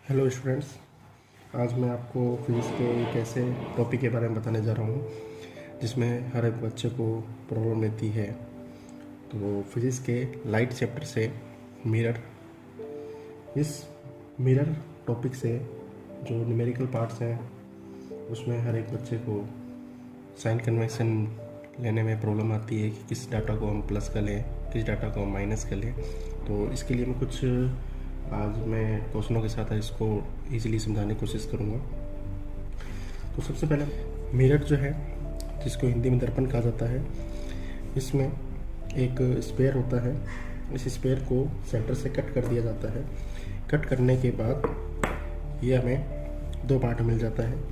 Hello students. आज मैं आपको फिजिक्स के एक ऐसे टॉपिक के बारे में बताने जा रहा हूँ जिसमें हर एक बच्चे को प्रॉब्लम रहती है। तो फिजिक्स के लाइट चैप्टर से मिरर, इस मिरर टॉपिक से जो न्यूमेरिकल पार्ट्स हैं उसमें हर एक बच्चे को साइन कन्वेंशन लेने में प्रॉब्लम आती है कि किस डाटा को हम प्लस कर लें, किस डाटा को हम माइनस कर लें। तो इसके लिए मैं कुछ आज मैं क्वेश्चनों के साथ इसको इजीली समझाने की कोशिश करूँगा। तो सबसे पहले मिरर जो है, जिसको हिंदी में दर्पण कहा जाता है, इसमें एक स्पेयर होता है। इस स्पेयर को सेंटर से कट कर दिया जाता है। कट करने के बाद ये हमें दो पार्ट मिल जाता है।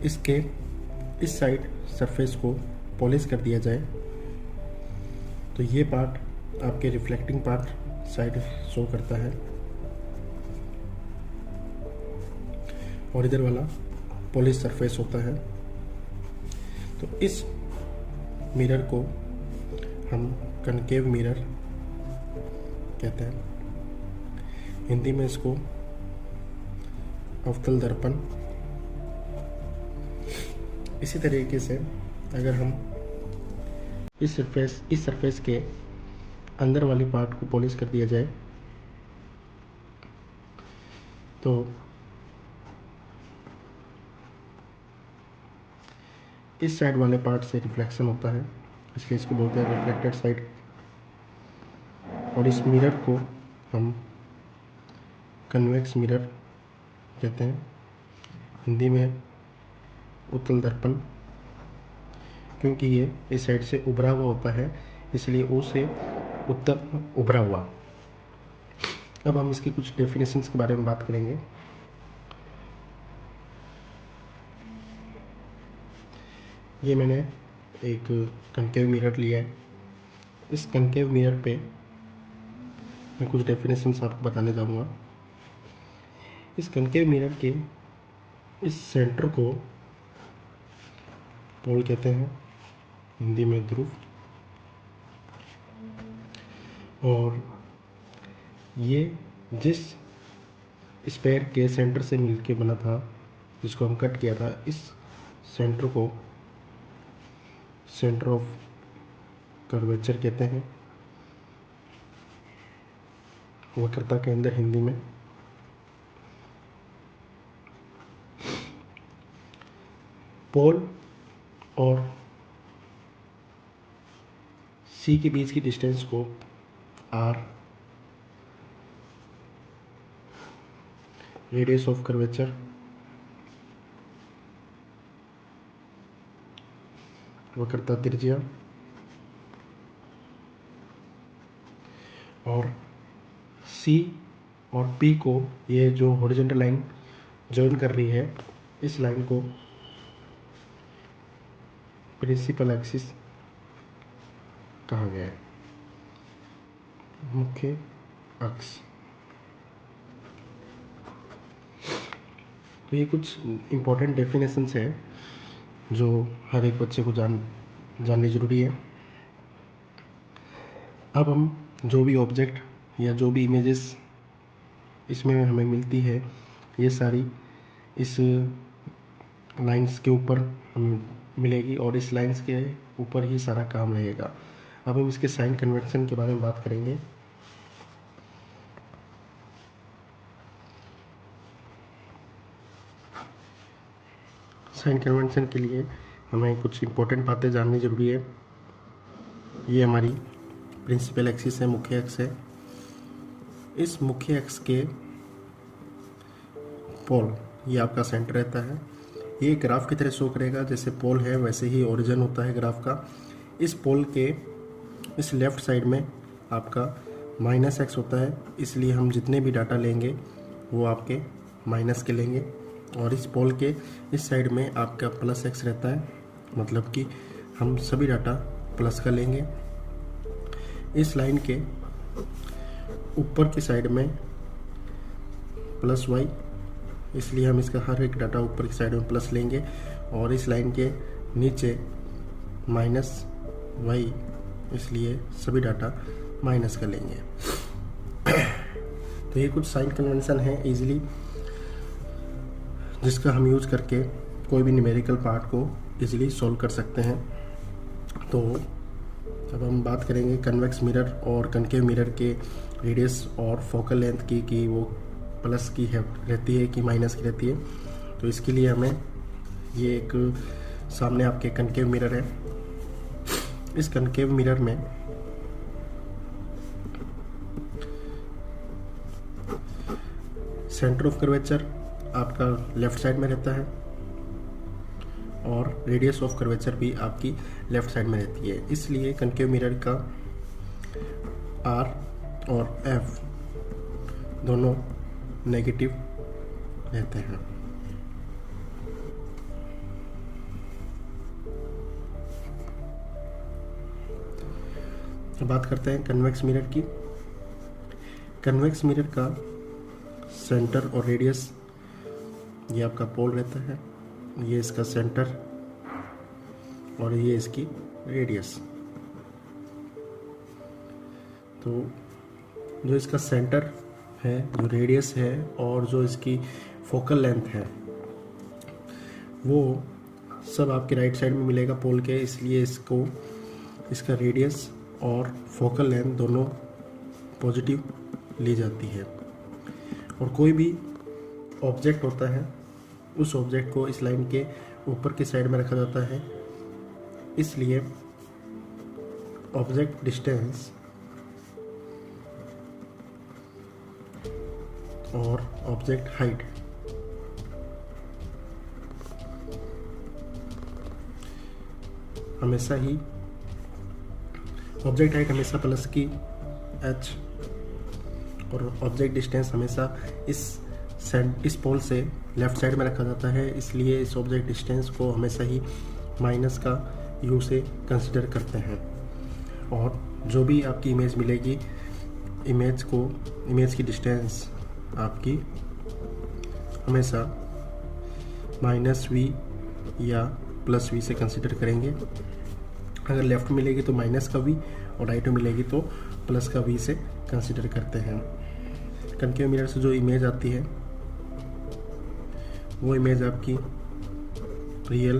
इसके इस साइड सरफेस को पॉलिश कर दिया जाए तो ये पार्ट आपके रिफ्लेक्टिंग पार्ट साइड शो करता है, और इधर वाला पॉलिश सरफेस होता है। तो इस मिरर को हम कनकेव मिरर कहते हैं। हिंदी में इसको अवतल दर्पण। इसी तरीके से अगर हम इस सरफेस के अंदर वाली पार्ट को पॉलिश कर दिया जाए तो इस साइड वाले पार्ट से रिफ्लेक्शन होता है, इसलिए इसको बोलते हैं रिफ्लेक्टेड साइड। और इस मिरर को हम कन्वेक्स मिरर कहते हैं, हिंदी में उत्तल दर्पण। क्योंकि ये इस साइड से उभरा हुआ होता है इसलिए ओ से उत्तर उभरा हुआ। अब हम इसकी कुछ डेफिनेशंस के बारे में बात करेंगे। ये मैंने एक कनकेव मिरर लिया है। इस कनकेव मिरर पे मैं कुछ डेफिनेशंस आपको बताने जाऊँगा। इस कनकेव मिरर के इस सेंटर को पोल कहते हैं, हिंदी में ध्रुव। और ये जिस स्पेयर के सेंटर से मिलके बना था, जिसको हम कट किया था, इस सेंटर को सेंटर ऑफ कर्वेचर कहते हैं, वक्रता के अंदर हिंदी में। पोल और सी के बीच की डिस्टेंस को आर, रेडियस ऑफ कर्वेचर, वक्रता त्रिज्या, और सी और पी को, ये जो हॉरिजॉन्टल लाइन जॉइन कर रही है, इस लाइन को प्रिंसिपल एक्सिस कहा गया है, मुख्य अक्ष। तो ये कुछ इम्पोर्टेंट डेफिनेशंस हैं जो हर एक बच्चे को जाननी ज़रूरी है। अब हम जो भी ऑब्जेक्ट या जो भी इमेजेस इसमें हमें मिलती है, ये सारी इस लाइंस के ऊपर हमें मिलेगी और इस लाइंस के ऊपर ही सारा काम रहेगा। अब हम इसके साइन कन्वेंशन के बारे में बात करेंगे। साइन कन्वेंशन के लिए हमें कुछ इम्पोर्टेंट बातें जाननी ज़रूरी है। ये हमारी प्रिंसिपल एक्सिस है, मुख्य अक्ष है। इस मुख्य अक्ष के पोल, ये आपका सेंटर रहता है। ये ग्राफ की तरह शो करेगा, जैसे पोल है वैसे ही ओरिजिन होता है ग्राफ का। इस पोल के इस लेफ़्ट साइड में आपका माइनस एक्स होता है, इसलिए हम जितने भी डाटा लेंगे वो आपके माइनस के लेंगे। और इस पोल के इस साइड में आपका प्लस एक्स रहता है, मतलब कि हम सभी डाटा प्लस का लेंगे। इस लाइन के ऊपर की साइड में प्लस वाई, इसलिए हम इसका हर एक डाटा ऊपर की साइड में प्लस लेंगे। और इस लाइन के नीचे माइनस वाई, इसलिए सभी डाटा माइनस का लेंगे। तो ये कुछ साइन कन्वेंशन है, इजीली जिसका हम यूज़ करके कोई भी न्यूमेरिकल पार्ट को इजीली सॉल्व कर सकते हैं। तो अब हम बात करेंगे कन्वेक्स मिरर और कनकेव मिरर के रेडियस और फोकल लेंथ की, कि वो प्लस की रहती है कि माइनस की रहती है। तो इसके लिए हमें ये एक सामने आपके कनकेव मिरर है। इस कनकेव मिरर में सेंटर ऑफ कर्वेचर आपका लेफ्ट साइड में रहता है और रेडियस ऑफ कर्वेचर भी आपकी लेफ्ट साइड में रहती है। इसलिए कनकेव मिरर का आर और एफ दोनों नेगेटिव रहते हैं। बात करते हैं कन्वेक्स मिरर की। कन्वेक्स मिरर का सेंटर और रेडियस, ये आपका पोल रहता है, ये इसका सेंटर और ये इसकी रेडियस। तो जो इसका सेंटर है, जो रेडियस है और जो इसकी फोकल लेंथ है, वो सब आपके राइट साइड में मिलेगा पोल के। इसलिए इसका रेडियस और फोकल लेंथ दोनों पॉजिटिव ली जाती है। और कोई भी ऑब्जेक्ट होता है, उस ऑब्जेक्ट को इस लाइन के ऊपर की साइड में रखा जाता है। इसलिए ऑब्जेक्ट डिस्टेंस और ऑब्जेक्ट हाइट हमेशा ही, ऑब्जेक्ट हाइट हमेशा प्लस की h और ऑब्जेक्ट डिस्टेंस हमेशा इस पोल से लेफ्ट साइड में रखा जाता है। इसलिए इस ऑब्जेक्ट डिस्टेंस को हमेशा ही माइनस का u से कंसिडर करते हैं। और जो भी आपकी इमेज मिलेगी, इमेज की डिस्टेंस आपकी हमेशा -v या +v से कंसिडर करेंगे। अगर लेफ्ट मिलेगी तो माइनस का v और राइट में मिलेगी तो प्लस का v से कंसिडर करते हैं। कनकेव मिरर से जो इमेज आती है वो इमेज आपकी रियल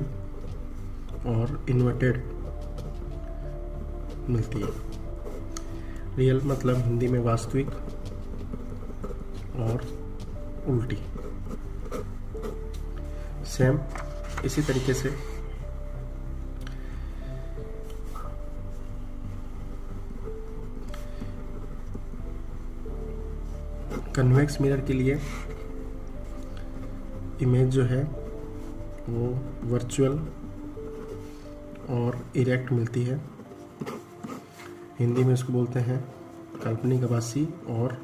और इन्वर्टेड मिलती है। रियल मतलब हिंदी में वास्तविक और उल्टी। सेम इसी तरीके से कन्वेक्स मिरर के लिए इमेज जो है वो वर्चुअल और इरेक्ट मिलती है। हिंदी में इसको बोलते हैं काल्पनिक, आभासी और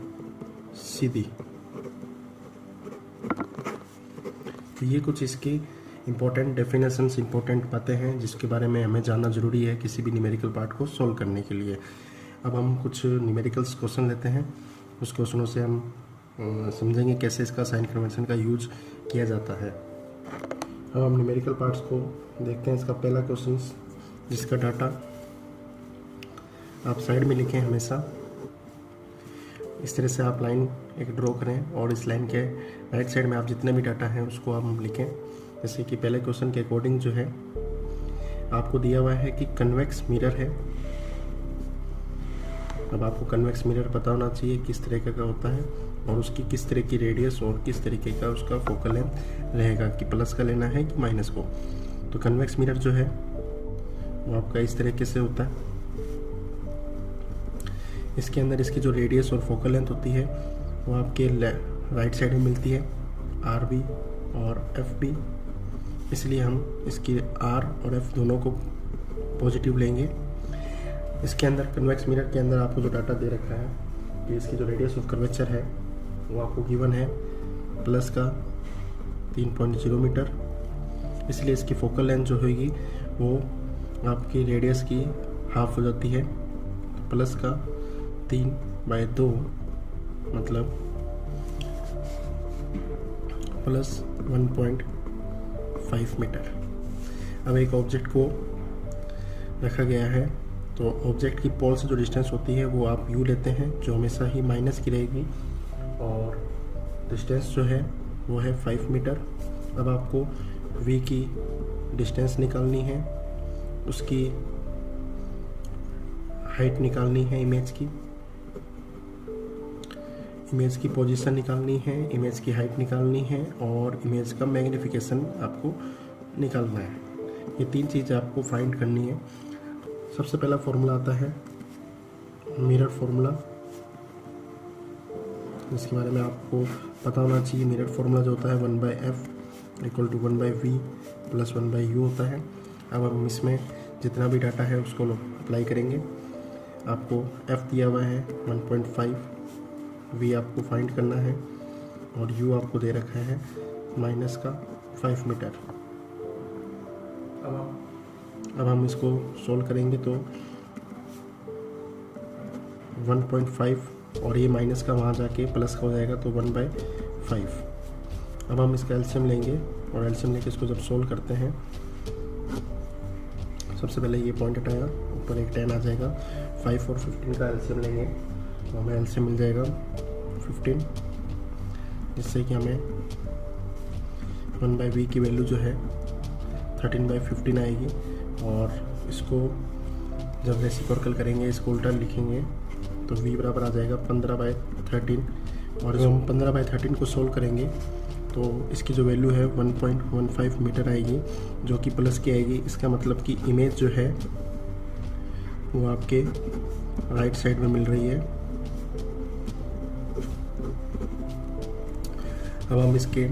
सीधी। तो ये कुछ इसकी इम्पोर्टेंट डेफिनेशंस, इम्पोर्टेंट बातें हैं जिसके बारे में हमें जानना ज़रूरी है किसी भी न्यूमेरिकल पार्ट को सॉल्व करने के लिए। अब हम कुछ न्यूमेरिकल्स क्वेश्चन लेते हैं, उस क्वेश्चनों से हम समझेंगे कैसे इसका साइन कन्वेंशन का यूज किया जाता है। अब हम न्यूमेरिकल पार्ट्स को देखते हैं। इसका पहला क्वेश्चन, जिसका डाटा आप साइड में लिखें हमेशा। इस तरह से आप लाइन एक ड्रॉ करें और इस लाइन के राइट साइड में आप जितने भी डाटा हैं उसको आप लिखें। जैसे कि पहले क्वेश्चन के अकॉर्डिंग जो है आपको दिया हुआ है कि कन्वेक्स मिरर है। अब आपको कन्वेक्स मिरर पता होना चाहिए किस तरीके का होता है और उसकी किस तरह की रेडियस और किस तरीके का उसका फोकल लेंथ रहेगा, कि प्लस का लेना है कि माइनस को। तो कन्वेक्स मिरर जो है वो आपका इस तरीके से होता है। इसके अंदर इसकी जो रेडियस और फोकल लेंथ होती है वो आपके राइट साइड में मिलती है, RB और FB। इसलिए हम इसकी R और F दोनों को पॉजिटिव लेंगे। इसके अंदर कन्वेक्स मिरर के अंदर आपको जो डाटा दे रखा है कि इसकी जो रेडियस ऑफ कर्वेचर है वो आपको गिवन है प्लस का 3.0 मीटर। इसलिए इसकी फोकल लेंथ जो होगी वो आपकी रेडियस की हाफ हो जाती है। प्लस का 3/2 मतलब प्लस 1.5 मीटर। अब एक ऑब्जेक्ट को रखा गया है तो ऑब्जेक्ट की पोल से जो डिस्टेंस होती है वो आप u लेते हैं, जो हमेशा ही माइनस की रहेगी, और डिस्टेंस जो है वो है 5 मीटर। अब आपको v की डिस्टेंस निकालनी है, उसकी हाइट निकालनी है, इमेज की पोजीशन निकालनी है, इमेज की हाइट निकालनी है और इमेज का मैग्नीफिकेशन आपको निकालना है। ये 3 चीज़ आपको फाइंड करनी है। सबसे पहला फॉर्मूला आता है मिरर फॉर्मूला, इसके बारे में आपको पता होना चाहिए। मिरर फॉर्मूला जो होता है 1/f equal to 1/v plus 1/u होता है। अब हम इसमें जितना भी डाटा है उसको अप्लाई करेंगे। आपको f दिया हुआ है 1.5, v आपको फाइंड करना है और u आपको दे रखा है -5 मीटर। अब हम इसको सोल्व करेंगे तो 1.5 और ये माइनस का वहाँ जाके प्लस का हो जाएगा तो 1/5। अब हम इसका एलसीएम लेंगे और एलसीएम लेके इसको जब सोल्व करते हैं, सबसे पहले ये पॉइंट हटाएगा, ऊपर एक 10 आ जाएगा। 5 और 15 का एलसीएम लेंगे तो हमें एलसीएम मिल जाएगा 15, जिससे कि हमें 1/v की वैल्यू जो है 13/15 आएगी। और इसको जब रेसिप्रोकल करेंगे, इसको उल्टा लिखेंगे तो v बराबर आ जाएगा 15/13। और जब हम 15/13 को सोल्व करेंगे तो इसकी जो वैल्यू है 1.15 मीटर आएगी, जो कि प्लस की आएगी। इसका मतलब कि इमेज जो है वो आपके राइट साइड में मिल रही है। अब हम इसके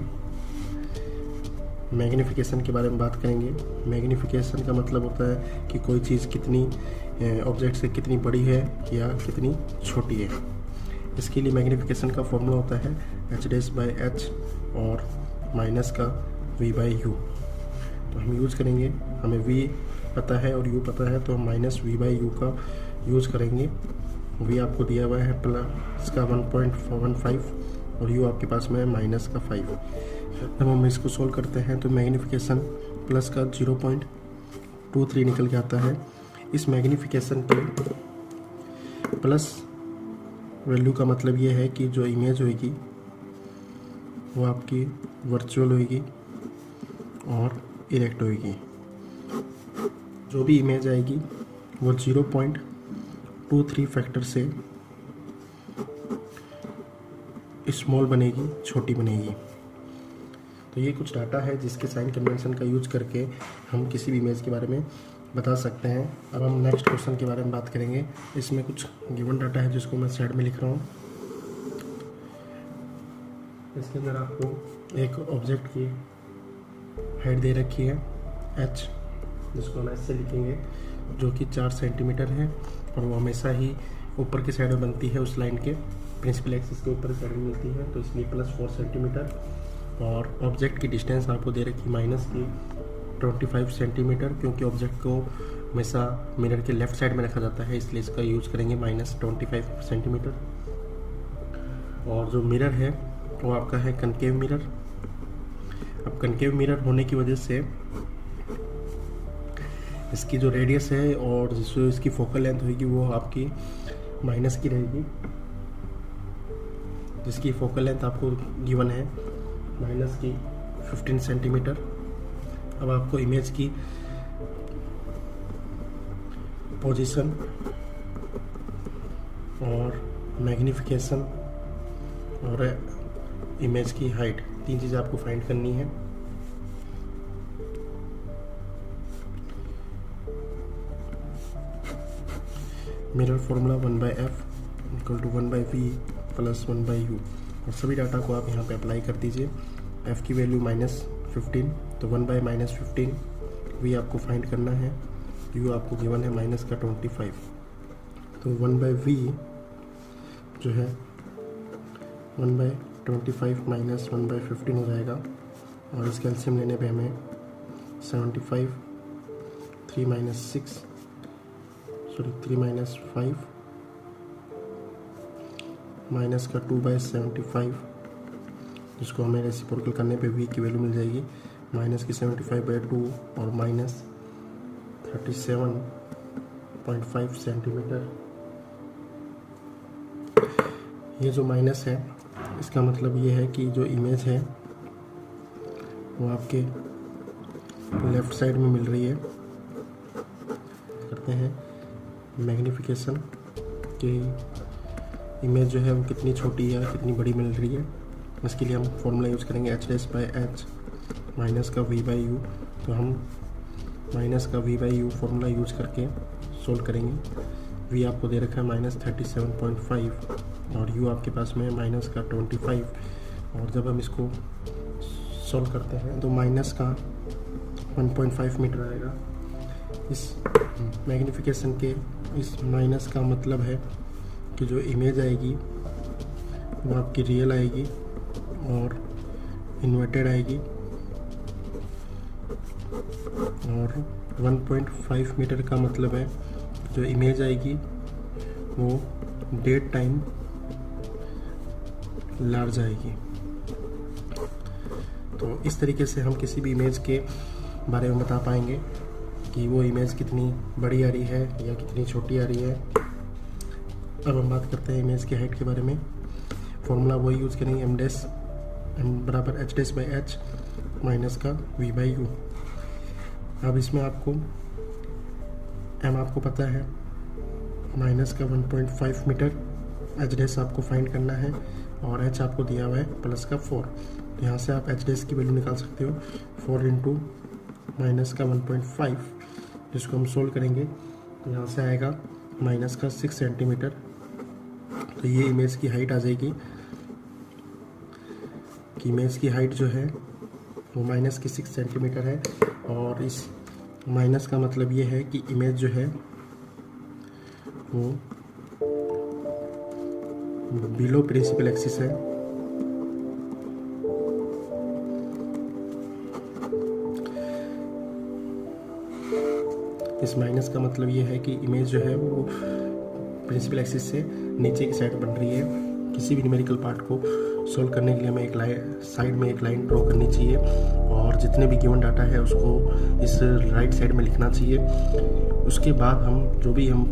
मैग्नीफिकेशन के बारे में बात करेंगे। मैग्नीफिकेशन का मतलब होता है कि कोई चीज़ कितनी ऑब्जेक्ट से कितनी बड़ी है या कितनी छोटी है। इसके लिए मैग्नीफिकेशन का फॉर्मूला होता है h/h और माइनस का v/u। तो हम यूज़ करेंगे, हमें v पता है और u पता है, तो हम -v/u का यूज़ करेंगे। v आपको दिया हुआ है प्लस का 1.15 और u आपके पास में है -5। जब हम इसको सोल्व करते हैं तो मैग्नीफिकेशन प्लस का 0.23 निकल के आता है। इस मैग्नीफिकेशन पे प्लस वैल्यू का मतलब ये है कि जो इमेज होगी वो आपकी वर्चुअल होगी और इरेक्ट होगी। जो भी इमेज आएगी वो 0.23 फैक्टर से स्मॉल बनेगी, छोटी बनेगी। तो ये कुछ डाटा है जिसके साइन कन्वेंशन का यूज करके हम किसी भी इमेज के बारे में बता सकते हैं। अब हम नेक्स्ट क्वेश्चन के बारे में बात करेंगे। इसमें कुछ गिवन डाटा है जिसको मैं साइड में लिख रहा हूँ। इसके अंदर आपको एक ऑब्जेक्ट की हाइट दे रखी है h, जिसको हम ऐसे लिखेंगे, जो कि 4 सेंटीमीटर है और वो हमेशा ही ऊपर की साइड में बनती है, उस लाइन के प्रिंसिपल एक्सिस के ऊपर साइड में मिलती है, तो इसलिए +4 सेंटीमीटर। और ऑब्जेक्ट की डिस्टेंस आपको दे रखी -25 सेंटीमीटर, क्योंकि ऑब्जेक्ट को हमेशा मिरर के लेफ्ट साइड में रखा जाता है, इसलिए इसका यूज करेंगे -25 सेंटीमीटर। और जो मिरर है वो आपका है कनकेव मिरर। अब कनकेव मिरर होने की वजह से इसकी जो रेडियस है और जो इसकी फोकल लेंथ होगी वो आपकी माइनस की रहेगी, जिसकी फोकल लेंथ आपको गिवन है -15 सेंटीमीटर। अब आपको इमेज की पोजीशन और मैग्नीफिकेशन और इमेज की हाइट, 3 चीज़ें आपको फाइंड करनी है। Mirror formula 1/f equal to 1/v plus 1/u, और सभी डाटा को आप यहाँ पे अप्लाई कर दीजिए। f की वैल्यू -15, तो 1/-15, v आपको फाइंड करना है, u आपको गिवन है -25, तो 1/v जो है 1/25 - 1/15 हो जाएगा। और इसका एलसीएम लेने पे हमें 75, 3 - 5 माइनस का 2/75, जिसको हमें रेसिप्रोकल करने पे v की वैल्यू मिल जाएगी -75/2 और -37.5 सेंटीमीटर। ये जो माइनस है इसका मतलब ये है कि जो इमेज है वो आपके लेफ़्ट साइड में मिल रही है। करते हैं मैग्नीफिकेशन कि इमेज जो है वो कितनी छोटी या कितनी बड़ी मिल रही है। इसके लिए हम फॉर्मूला यूज़ करेंगे h'/h माइनस का v/u। तो हम माइनस का v/u फॉर्मूला यूज़ करके सोल्व करेंगे। v आपको दे रखा है -37.5 और u आपके पास में है माइनस का 25। और जब हम इसको सोल्व करते हैं तो माइनस का 1.5 मीटर आएगा। इस मैग्नीफिकेशन के इस माइनस का मतलब है कि जो इमेज आएगी वो आपकी रियल आएगी और इन्वर्टेड आएगी। और 1.5 मीटर का मतलब है जो इमेज आएगी वो डेट टाइम लार्ज आएगी। तो इस तरीके से हम किसी भी इमेज के बारे में बता पाएंगे कि वो इमेज कितनी बड़ी आ रही है या कितनी छोटी आ रही है। अब हम बात करते हैं इमेज की हाइट के बारे में। फॉर्मूला वही यूज़ करेंगे m बराबर h'/h माइनस का v/u। अब इसमें आपको m आपको पता है माइनस का 1.5 मीटर, h' आपको फाइंड करना है और h आपको दिया हुआ है प्लस का 4। तो यहाँ से आप h' की वैल्यू निकाल सकते हो 4 इंटू माइनस का 1.5, जिसको हम सोल्व करेंगे तो यहाँ से आएगा माइनस का 6 सेंटीमीटर। तो ये इमेज की हाइट आ जाएगी कि इमेज की हाइट जो है वो माइनस की 6 सेंटीमीटर है। और इस माइनस का मतलब ये है कि इमेज जो है वो बिलो प्रिंसिपल एक्सिस है। इस माइनस का मतलब ये है कि इमेज जो है वो प्रिंसिपल एक्सिस से नीचे की साइड बन रही है। किसी भी न्यूमेरिकल पार्ट को सोल्व करने के लिए हमें एक लाइन साइड में एक लाइन ड्रॉ करनी चाहिए और जितने भी गिवन डाटा है उसको इस राइट साइड में लिखना चाहिए। उसके बाद हम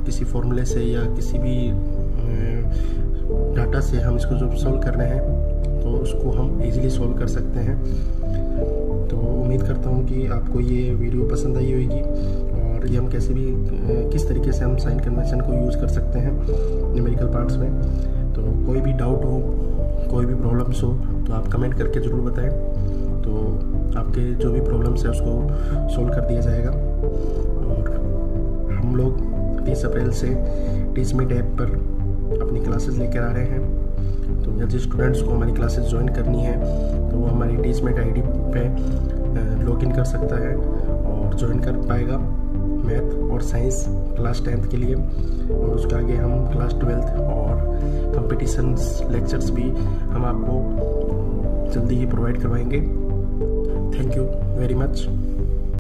किसी फॉर्मूले से या किसी भी डाटा से हम इसको जो सोल्व कर रहे हैं तो उसको हम इजीली सोल्व कर सकते हैं। तो उम्मीद करता हूँ कि आपको ये वीडियो पसंद आई होगी और ये हम किस तरीके से हम साइन कन्वेंशन को यूज़ कर सकते हैं न्यूमेरिकल पार्ट्स में। तो कोई भी डाउट हो, कोई भी प्रॉब्लम्स हो तो आप कमेंट करके ज़रूर बताएं। तो आपके जो भी प्रॉब्लम्स है उसको सोल्व कर दिया जाएगा। और हम लोग 30 अप्रैल से टीचमेट ऐप पर अपनी क्लासेस लेकर आ रहे हैं। तो जिस स्टूडेंट्स को हमारी क्लासेस ज्वाइन करनी है तो वो हमारी टीचमेट आईडी पे लॉगिन कर सकता है और ज्वाइन कर पाएगा मैथ और साइंस क्लास 10th के लिए। और उसके आगे हम क्लास 12th और कंपटीशंस लेक्चर्स भी हम आपको जल्दी ही प्रोवाइड करवाएंगे। Thank you very much.